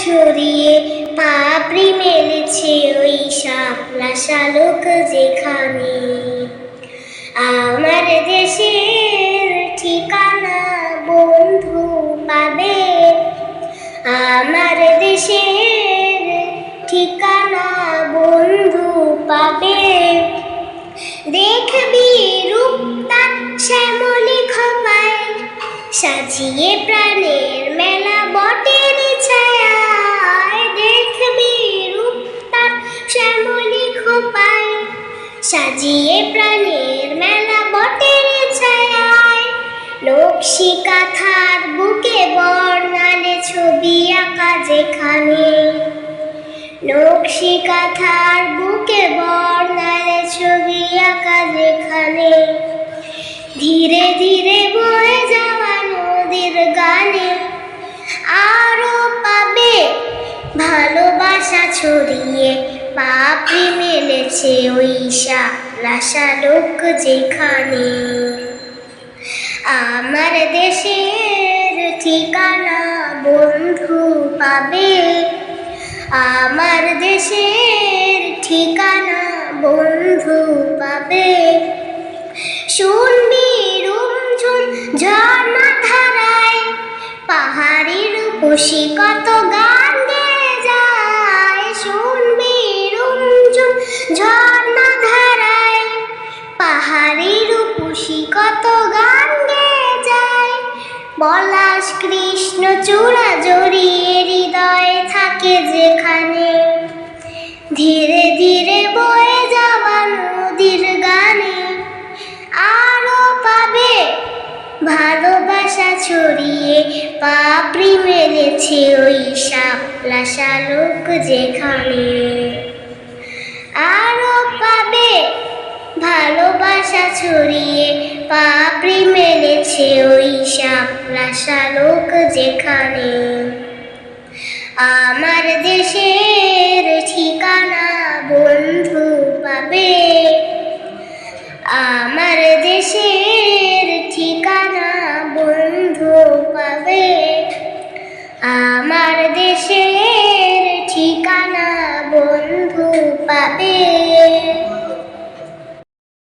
ছড়িয়ে পাপড়ি মেলেছে ওই শাপলা শালুক যেখানে। আমার দেশের ঠিকানা বন্ধু পাবে, আমার দেশের ঠিকানা বন্ধু পাবে। দেখবি রূপ তার শ্যামলি খোপায়, সাজিয়ে প্রাণের মেলা বটের ছায়ায়। দেখবি রূপ তার শ্যামলি খোপায়, সাজিয়ে প্রাণের মেলা বটের ছায়ায়। নকশি কাঁথার বুকে বর্ণালে ছবি আঁকা যেখানে, নকশি কাঁথার বুকে বর্ণালে ছবি আঁকা যেখানে। ধীরে ধীরে বয়ে যাওয়া নদীর গানে আরো পাবে ভালোবাসা ছড়িয়ে পাপড়ি মেলেছে ওই শাপলা শালুক যেখানে। আমার দেশের ঠিকানা বন্ধু পাবে, আমার দেশের ঠিকানা বন্ধু পাবে। শুনবি রুমঝুম ঝর্ণা ধারায়, পাহাড়ি রূপসী কত গান গেয়ে যায়। শুনবি রুমঝুম ঝর্ণা ধারায়, পাহাড়ি রূপসী কত গান গেয়ে যায়। পলাশ কৃষ্ণ চূড়া জড়িয়ে হৃদয়ে থাকে যেখানে। ধীরে ধীরে বয়ে যাওয়া নদীর গানে আরো পাবে ভালোবাসা ছড়িয়ে পাপড়ি মেলেছে ওই শাপলা শালুক যেখানে। আরো পাবে ভালোবাসা ছড়িয়ে পাপড়ি মেলেছে ওই শাপলা শালুক যেখানে। আমার দেশের ঠিকানা বন্ধু পাবে, আমার দেশের ঠিকানা বন্ধু পাবে, আমার দেশের ঠিকানা বন্ধু পাবে।